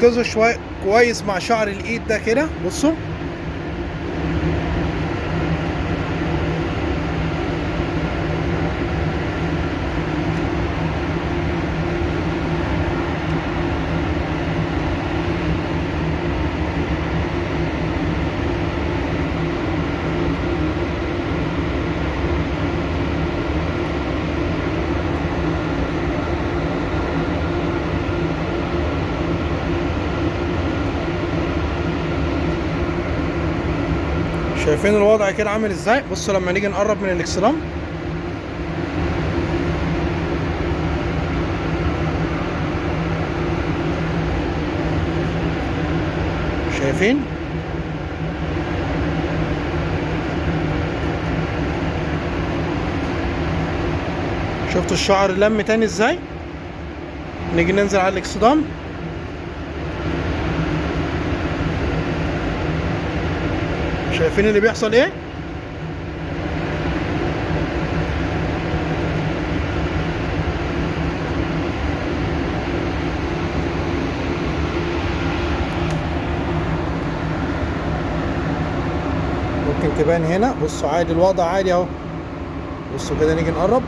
وركزوا شويه كويس مع شعر الايد ده كده، بصوا. شايفين الوضع كده عامل ازاي؟ بصوا لما نيجي نقرب من الاكسدام، شايفين؟ شفتوا الشعر لم تاني ازاي؟ نيجي ننزل على الاكسدام، شايفين اللي بيحصل ايه؟ ممكن تبان هنا، بصوا عادي الوضع عادي اهو. بصوا كده نيجي نقرب.